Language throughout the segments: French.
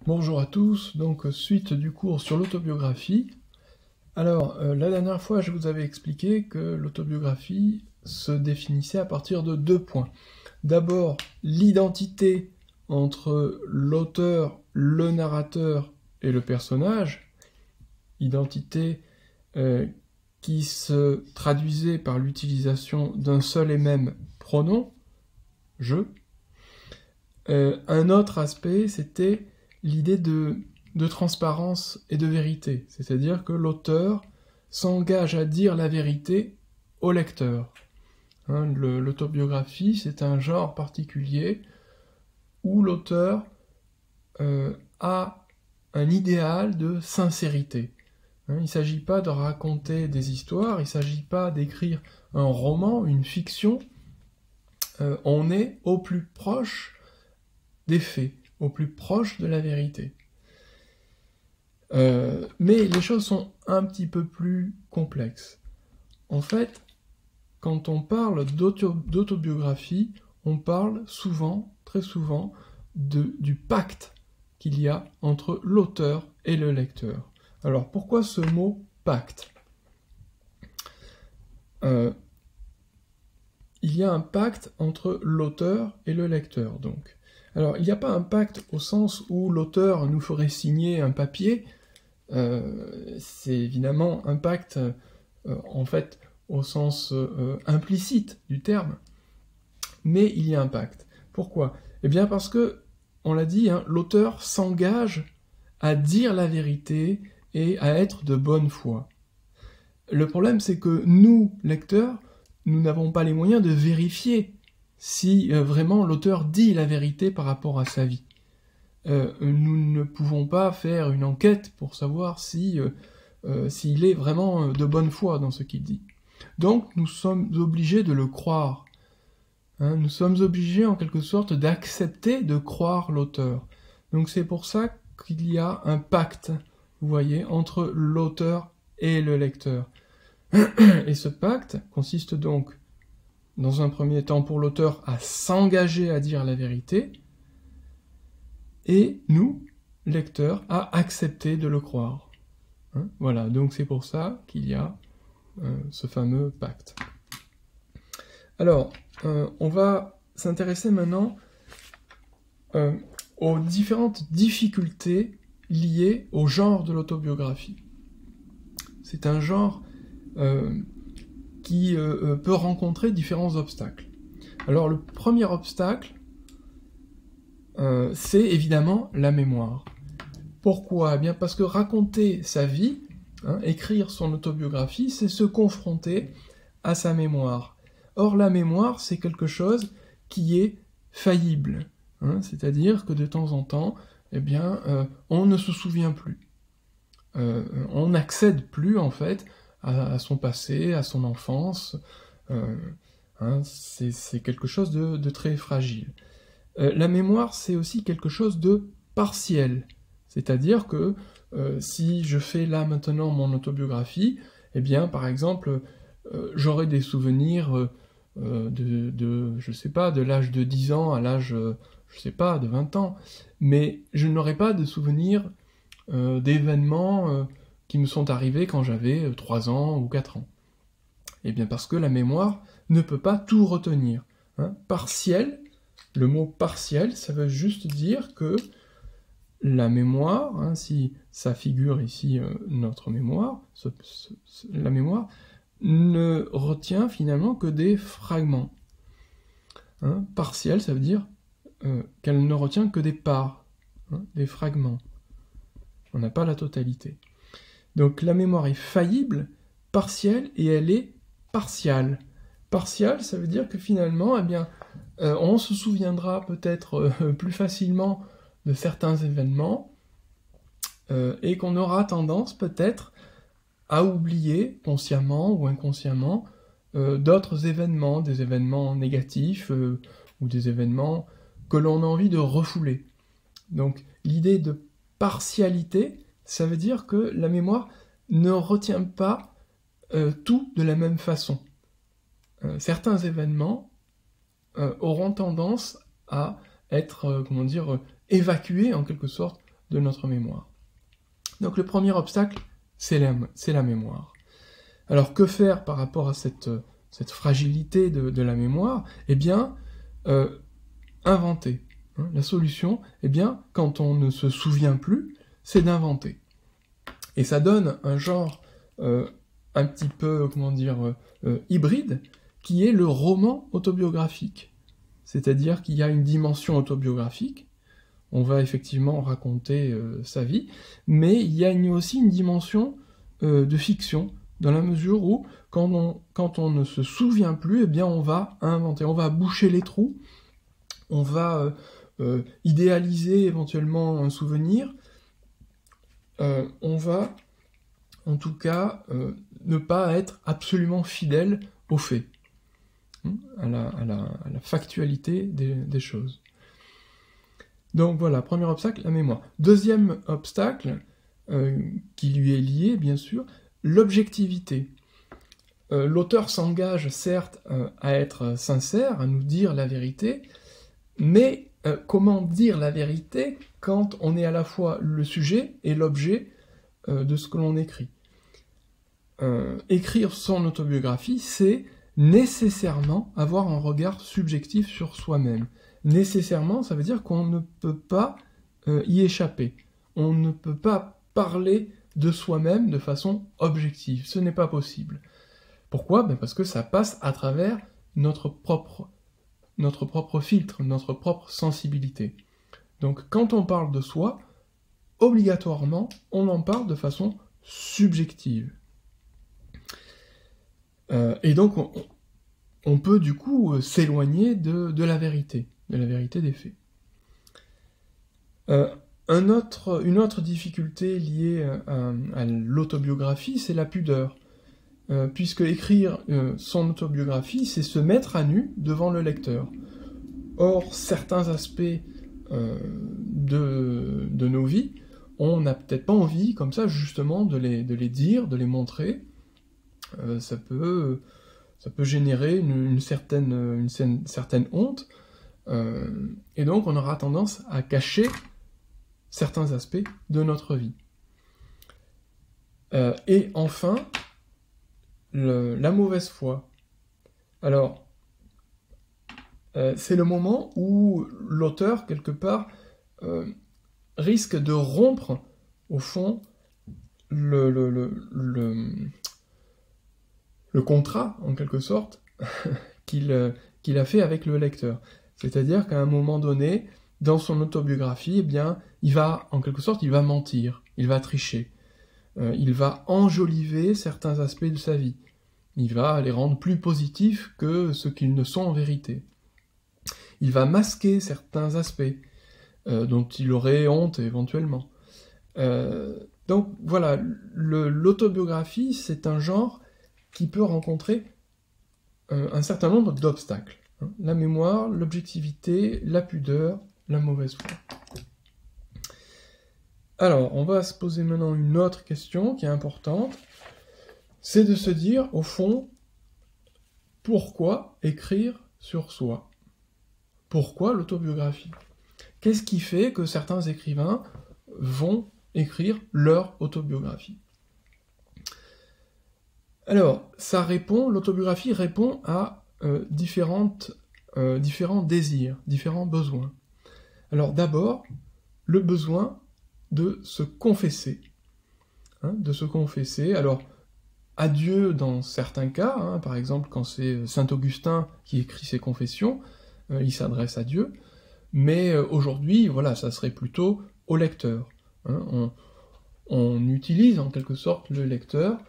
Bonjour à tous, donc suite du cours sur l'autobiographie. Alors, la dernière fois, je vous avais expliqué que l'autobiographie se définissait à partir de 2 points. D'abord, l'identité entre l'auteur, le narrateur et le personnage, identité qui se traduisait par l'utilisation d'un seul et même pronom, je. Un autre aspect, c'était l'idée de transparence et de vérité, c'est-à-dire que l'auteur s'engage à dire la vérité au lecteur. L'autobiographie, c'est un genre particulier où l'auteur a un idéal de sincérité. Il ne s'agit pas de raconter des histoires, il ne s'agit pas d'écrire un roman, une fiction. On est au plus proche des faits, au plus proche de la vérité. Mais les choses sont un petit peu plus complexes. En fait, quand on parle d'autobiographie, on parle souvent, très souvent, du pacte qu'il y a entre l'auteur et le lecteur. Alors, pourquoi ce mot « pacte » ? Il y a un pacte entre l'auteur et le lecteur, donc. Alors, il n'y a pas un pacte au sens où l'auteur nous ferait signer un papier. C'est évidemment un pacte, en fait, au sens implicite du terme. Mais il y a un pacte. Pourquoi ? Eh bien parce que, on l'a dit, l'auteur s'engage à dire la vérité et à être de bonne foi. Le problème, c'est que nous, lecteurs, nous n'avons pas les moyens de vérifier si vraiment l'auteur dit la vérité par rapport à sa vie. Nous ne pouvons pas faire une enquête pour savoir s'il est vraiment de bonne foi dans ce qu'il dit. Donc nous sommes obligés de le croire. Nous sommes obligés en quelque sorte d'accepter de croire l'auteur. Donc c'est pour ça qu'il y a un pacte, vous voyez, entre l'auteur et le lecteur. Et ce pacte consiste donc, dans un premier temps, pour l'auteur à s'engager à dire la vérité, et nous, lecteurs, à accepter de le croire. Voilà, donc c'est pour ça qu'il y a ce fameux pacte. Alors, on va s'intéresser maintenant aux différentes difficultés liées au genre de l'autobiographie. C'est un genre qui peut rencontrer différents obstacles. Alors le premier obstacle, c'est évidemment la mémoire. Pourquoi ? Eh bien parce que raconter sa vie, écrire son autobiographie, c'est se confronter à sa mémoire. Or la mémoire, c'est quelque chose qui est faillible, c'est-à-dire que de temps en temps, eh bien, on ne se souvient plus. On n'accède plus en fait à son passé, à son enfance. C'est quelque chose de très fragile. La mémoire, c'est aussi quelque chose de partiel. C'est-à-dire que si je fais là maintenant mon autobiographie, eh bien, par exemple, j'aurai des souvenirs je sais pas, de l'âge de 10 ans à l'âge, je sais pas, de 20 ans. Mais je n'aurai pas de souvenirs d'événements qui me sont arrivés quand j'avais 3 ans ou 4 ans. Eh bien parce que la mémoire ne peut pas tout retenir. Partiel, le mot partiel, ça veut juste dire que la mémoire, si ça figure ici notre mémoire, la mémoire ne retient finalement que des fragments. Partiel, ça veut dire qu'elle ne retient que des parts, des fragments. On n'a pas la totalité. Donc la mémoire est faillible, partielle, et elle est partiale. Partiale, ça veut dire que finalement, eh bien, on se souviendra peut-être plus facilement de certains événements, et qu'on aura tendance peut-être à oublier, consciemment ou inconsciemment, d'autres événements, des événements négatifs, ou des événements que l'on a envie de refouler. Donc l'idée de partialité, ça veut dire que la mémoire ne retient pas tout de la même façon. Certains événements auront tendance à être, évacués en quelque sorte de notre mémoire. Donc le premier obstacle, c'est la mémoire. Alors que faire par rapport à cette fragilité de la mémoire? Eh bien, inventer. La solution, eh bien, quand on ne se souvient plus, c'est d'inventer. Et ça donne un genre un petit peu, hybride, qui est le roman autobiographique. C'est-à-dire qu'il y a une dimension autobiographique, on va effectivement raconter sa vie, mais il y a aussi une dimension de fiction, dans la mesure où, quand on ne se souvient plus, eh bien on va inventer, on va boucher les trous, on va idéaliser éventuellement un souvenir, on va en tout cas ne pas être absolument fidèle aux faits, à la factualité des choses. Donc voilà, premier obstacle, la mémoire. Deuxième obstacle, qui lui est lié bien sûr, l'objectivité. L'auteur s'engage certes à être sincère, à nous dire la vérité, mais comment dire la vérité quand on est à la fois le sujet et l'objet de ce que l'on écrit? Écrire son autobiographie, c'est nécessairement avoir un regard subjectif sur soi-même. Nécessairement, ça veut dire qu'on ne peut pas y échapper. On ne peut pas parler de soi-même de façon objective. Ce n'est pas possible. Pourquoi? Parce que ça passe à travers notre propre filtre, notre propre sensibilité. Donc quand on parle de soi, obligatoirement, on en parle de façon subjective. Et donc on peut du coup s'éloigner de la vérité des faits. Une autre difficulté liée à l'autobiographie, c'est la pudeur. Puisque écrire son autobiographie, c'est se mettre à nu devant le lecteur. Or, certains aspects de nos vies, on n'a peut-être pas envie, comme ça, justement, de les dire, de les montrer. Ça peut générer une certaine honte, et donc on aura tendance à cacher certains aspects de notre vie. Et enfin, la mauvaise foi. Alors, c'est le moment où l'auteur, quelque part, risque de rompre, au fond, le contrat, en quelque sorte, qu'il a fait avec le lecteur. C'est-à-dire qu'à un moment donné, dans son autobiographie, eh bien, il va mentir, il va tricher. Il va enjoliver certains aspects de sa vie. Il va les rendre plus positifs que ce qu'ils ne sont en vérité. Il va masquer certains aspects dont il aurait honte éventuellement. Donc voilà, l'autobiographie, c'est un genre qui peut rencontrer un certain nombre d'obstacles. La mémoire, l'objectivité, la pudeur, la mauvaise foi. Alors, on va se poser maintenant une autre question qui est importante, c'est de se dire, au fond, pourquoi écrire sur soi? Pourquoi l'autobiographie? Qu'est-ce qui fait que certains écrivains vont écrire leur autobiographie? Alors, l'autobiographie répond à différents désirs, différents besoins. Alors d'abord, le besoin de se confesser. De se confesser, alors à Dieu dans certains cas, par exemple quand c'est saint Augustin qui écrit ses confessions, il s'adresse à Dieu, mais aujourd'hui, voilà, ça serait plutôt au lecteur. On utilise en quelque sorte le lecteur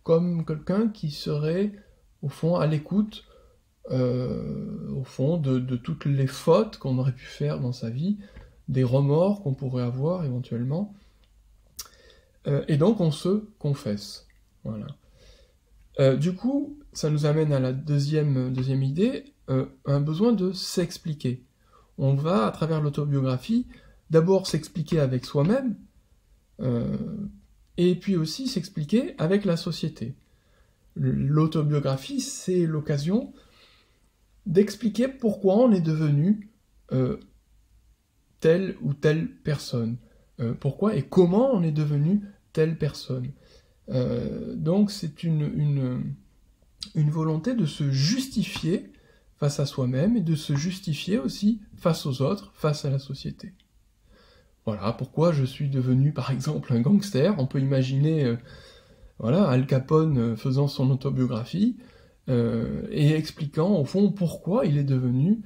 comme quelqu'un qui serait, au fond, à l'écoute, au fond, de toutes les fautes qu'on aurait pu faire dans sa vie, des remords qu'on pourrait avoir éventuellement, et donc on se confesse. Voilà. Du coup, ça nous amène à la deuxième idée, un besoin de s'expliquer. On va, à travers l'autobiographie, d'abord s'expliquer avec soi-même, et puis aussi s'expliquer avec la société. L'autobiographie, c'est l'occasion d'expliquer pourquoi on est devenu telle ou telle personne. Pourquoi et comment on est devenu telle personne. Donc c'est une volonté de se justifier face à soi-même et de se justifier aussi face aux autres, face à la société. Voilà pourquoi je suis devenu par exemple un gangster. On peut imaginer Al Capone faisant son autobiographie et expliquant au fond pourquoi il est devenu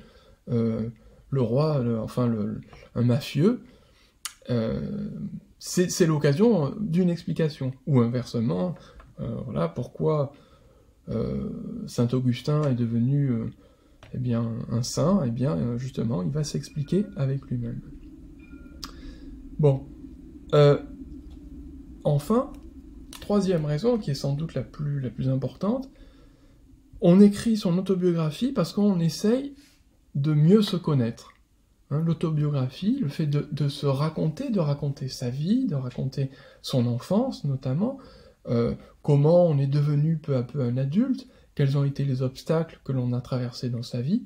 le roi, un mafieux. C'est l'occasion d'une explication. Ou inversement, pourquoi Saint Augustin est devenu un saint, justement, il va s'expliquer avec lui-même. Bon. Enfin, troisième raison, qui est sans doute la plus importante, on écrit son autobiographie parce qu'on essaye de mieux se connaître. L'autobiographie, le fait de se raconter, de raconter sa vie, de raconter son enfance notamment, comment on est devenu peu à peu un adulte, quels ont été les obstacles que l'on a traversés dans sa vie,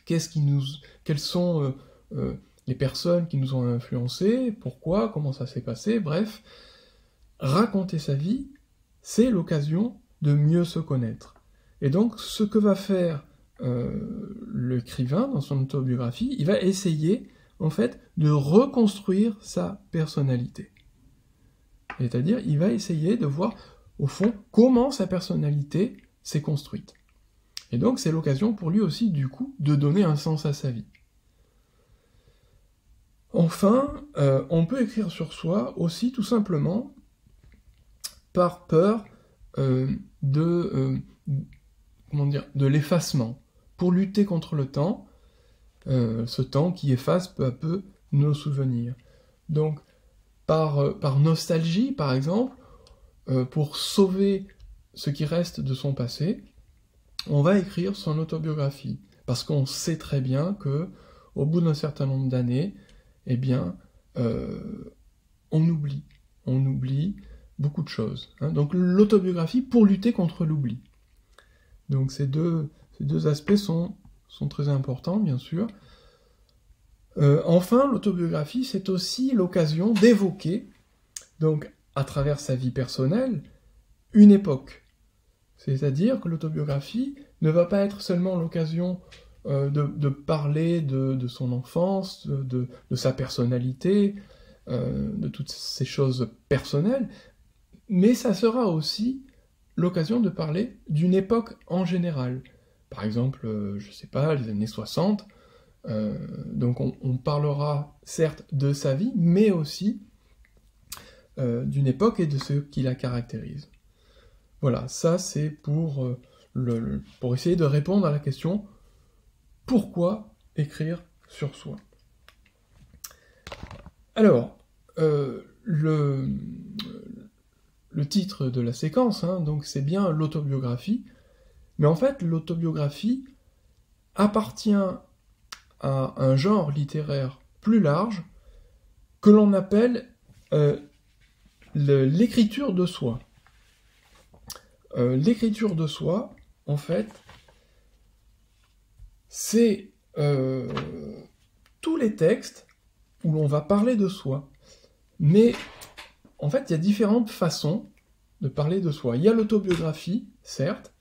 quelles sont les personnes qui nous ont influencés, pourquoi, comment ça s'est passé, bref. Raconter sa vie, c'est l'occasion de mieux se connaître. Et donc, ce que va faire l'écrivain dans son autobiographie, il va essayer, en fait, de reconstruire sa personnalité. C'est-à-dire, il va essayer de voir, au fond, comment sa personnalité s'est construite. Et donc, c'est l'occasion pour lui aussi, du coup, de donner un sens à sa vie. Enfin, on peut écrire sur soi aussi, tout simplement, par peur de l'effacement, pour lutter contre le temps, ce temps qui efface peu à peu nos souvenirs. Donc, par nostalgie, par exemple, pour sauver ce qui reste de son passé, on va écrire son autobiographie, parce qu'on sait très bien que, au bout d'un certain nombre d'années, on oublie beaucoup de choses. Donc l'autobiographie pour lutter contre l'oubli. Donc ces deux aspects sont très importants, bien sûr. Enfin, l'autobiographie, c'est aussi l'occasion d'évoquer, donc à travers sa vie personnelle, une époque. C'est-à-dire que l'autobiographie ne va pas être seulement l'occasion de parler de son enfance, de sa personnalité, de toutes ces choses personnelles, mais ça sera aussi l'occasion de parler d'une époque en général. Par exemple, les années 60, donc on parlera certes de sa vie, mais aussi d'une époque et de ce qui la caractérise. Voilà, ça c'est pour essayer de répondre à la question « Pourquoi écrire sur soi ?» Alors, le titre de la séquence, donc c'est bien l'autobiographie, mais en fait l'autobiographie appartient à un genre littéraire plus large que l'on appelle l'écriture de soi. L'écriture de soi, en fait, c'est tous les textes où l'on va parler de soi. Mais en fait, il y a différentes façons de parler de soi. Il y a l'autobiographie, certes,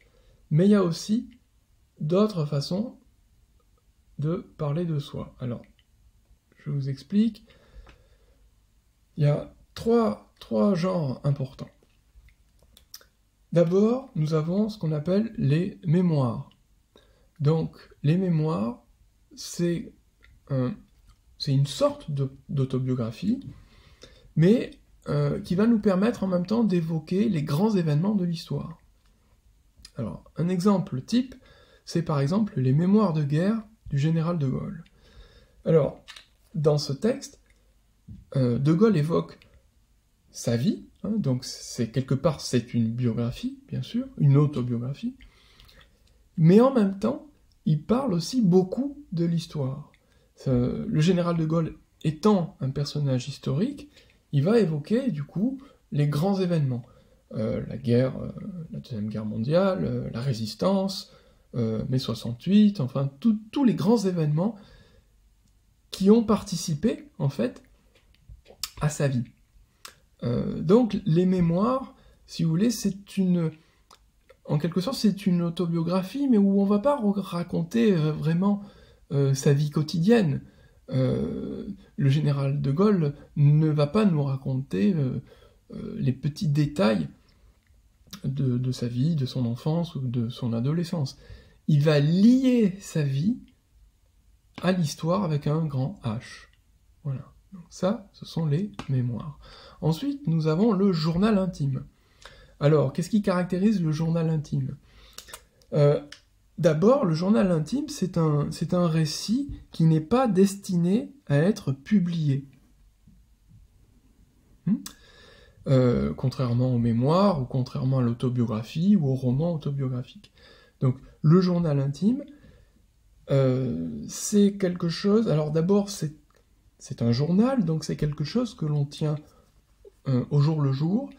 mais il y a aussi d'autres façons de parler de soi. Alors, je vous explique. Il y a trois genres importants. D'abord, nous avons ce qu'on appelle les mémoires. Donc, les mémoires, c'est une sorte d'autobiographie, mais qui va nous permettre en même temps d'évoquer les grands événements de l'histoire. Alors, un exemple type, c'est par exemple les mémoires de guerre du général de Gaulle. Alors, dans ce texte, de Gaulle évoque sa vie, donc quelque part c'est une biographie, bien sûr, une autobiographie, mais en même temps, il parle aussi beaucoup de l'histoire. Le général de Gaulle étant un personnage historique, il va évoquer du coup les grands événements, la Deuxième Guerre mondiale, la Résistance, mai 68, enfin tous les grands événements qui ont participé, en fait, à sa vie. Donc, les mémoires, si vous voulez, en quelque sorte, c'est une autobiographie, mais où on ne va pas raconter vraiment sa vie quotidienne. Le général de Gaulle ne va pas nous raconter les petits détails de sa vie, de son enfance ou de son adolescence. Il va lier sa vie à l'histoire avec un grand H. Voilà. Donc ça, ce sont les mémoires. Ensuite, nous avons le journal intime. Alors, qu'est-ce qui caractérise le journal intime ? D'abord, le journal intime, c'est un récit qui n'est pas destiné à être publié. Contrairement aux mémoires, ou contrairement à l'autobiographie, ou au roman autobiographique. Donc, le journal intime, c'est quelque chose... Alors d'abord, c'est un journal, donc c'est quelque chose que l'on tient au jour le jour,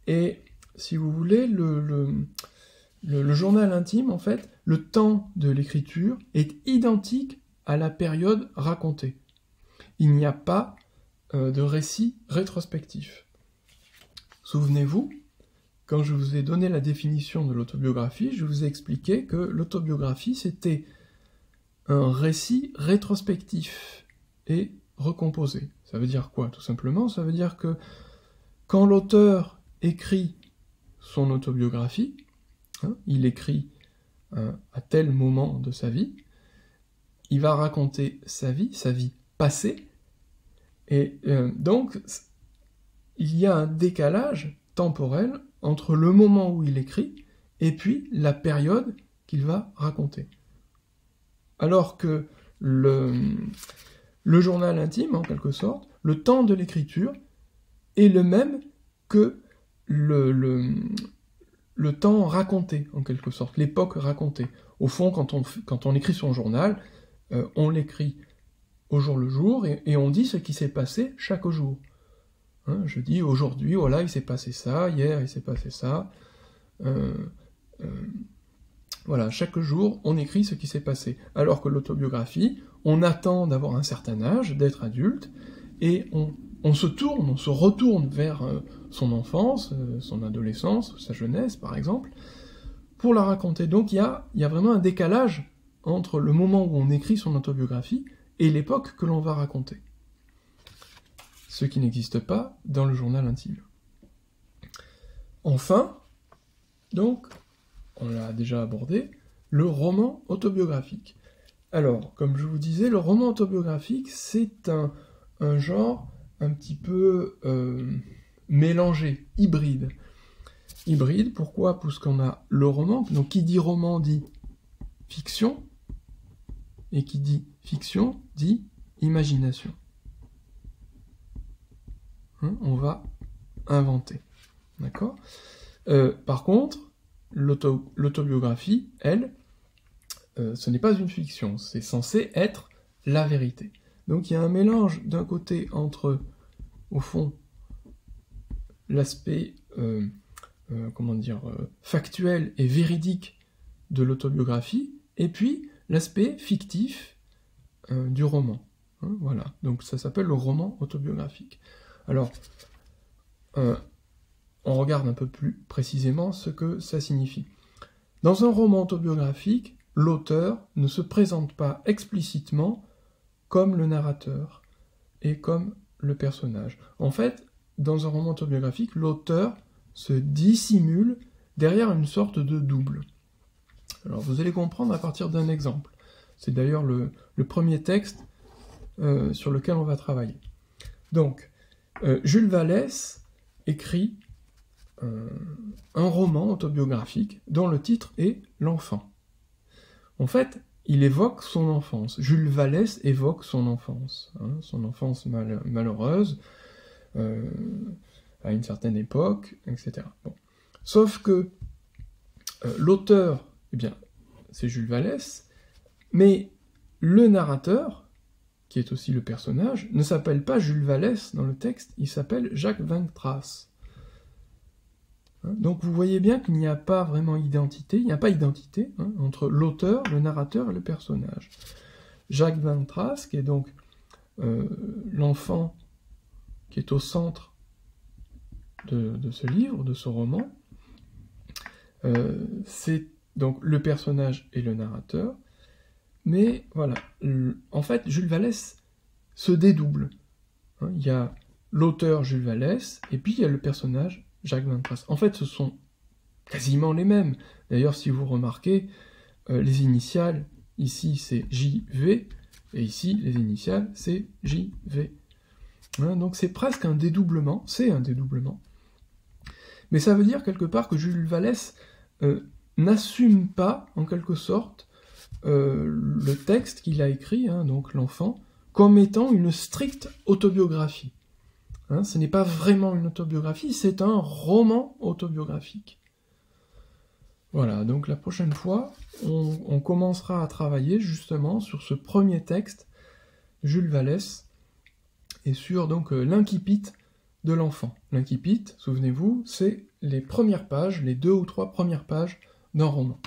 et si vous voulez, le journal intime, en fait, le temps de l'écriture est identique à la période racontée. Il n'y a pas de récit rétrospectif. Souvenez-vous, quand je vous ai donné la définition de l'autobiographie, je vous ai expliqué que l'autobiographie, c'était un récit rétrospectif et recomposé. Ça veut dire quoi, tout simplement ? Ça veut dire que quand l'auteur écrit son autobiographie, il écrit à tel moment de sa vie, il va raconter sa vie passée, et donc il y a un décalage temporel entre le moment où il écrit et puis la période qu'il va raconter. Alors que le journal intime, en quelque sorte, le temps de l'écriture est le même que le temps raconté, en quelque sorte, l'époque racontée. Au fond, quand on écrit son journal, on l'écrit au jour le jour, et on dit ce qui s'est passé chaque jour. Je dis aujourd'hui, voilà, il s'est passé ça, hier il s'est passé ça. Voilà, chaque jour, on écrit ce qui s'est passé. Alors que l'autobiographie, on attend d'avoir un certain âge, d'être adulte, et on se retourne vers son enfance, son adolescence, sa jeunesse, par exemple, pour la raconter. Donc il y a vraiment un décalage entre le moment où on écrit son autobiographie et l'époque que l'on va raconter. Ce qui n'existe pas dans le journal intime. Enfin, donc, on l'a déjà abordé, le roman autobiographique. Alors, comme je vous disais, le roman autobiographique, c'est un genre un petit peu mélangé, hybride. Hybride, pourquoi ? Parce qu'on a le roman, donc qui dit roman dit fiction, et qui dit fiction dit imagination. On va inventer. D'accord ? Par contre, l'autobiographie, elle, ce n'est pas une fiction, c'est censé être la vérité. Donc il y a un mélange d'un côté entre, au fond, l'aspect factuel et véridique de l'autobiographie, et puis l'aspect fictif du roman. Voilà, donc ça s'appelle le roman autobiographique. Alors, on regarde un peu plus précisément ce que ça signifie. Dans un roman autobiographique, l'auteur ne se présente pas explicitement comme le narrateur et comme le personnage. En fait, dans un roman autobiographique, l'auteur se dissimule derrière une sorte de double. Alors, vous allez comprendre à partir d'un exemple. C'est d'ailleurs le premier texte sur lequel on va travailler. Donc, Jules Vallès écrit un roman autobiographique dont le titre est « L'enfant ». En fait, il évoque son enfance. Jules Vallès évoque son enfance malheureuse, à une certaine époque, etc. Bon. Sauf que l'auteur, eh bien, c'est Jules Vallès, mais le narrateur, qui est aussi le personnage, ne s'appelle pas Jules Vallès dans le texte, il s'appelle Jacques Vingtras. Donc vous voyez bien qu'il n'y a pas vraiment identité, il n'y a pas identité entre l'auteur, le narrateur et le personnage. Jacques Vingtras, qui est donc l'enfant qui est au centre de ce livre, de ce roman. C'est donc le personnage et le narrateur. Mais voilà, en fait, Jules Vallès se dédouble. Hein, il y a l'auteur Jules Vallès, et puis il y a le personnage Jacques Van-Trace. En fait, ce sont quasiment les mêmes. D'ailleurs, si vous remarquez, les initiales, ici c'est JV, et ici les initiales c'est JV. Hein, donc c'est presque un dédoublement, mais ça veut dire quelque part que Jules Vallès n'assume pas, en quelque sorte, le texte qu'il a écrit, hein, donc l'enfant, comme étant une stricte autobiographie. Hein, ce n'est pas vraiment une autobiographie, c'est un roman autobiographique. Voilà, donc la prochaine fois, on commencera à travailler justement sur ce premier texte, Jules Vallès, et sur donc l'incipit de l'enfant. L'incipit, souvenez-vous, c'est les premières pages, les 2 ou 3 premières pages d'un roman.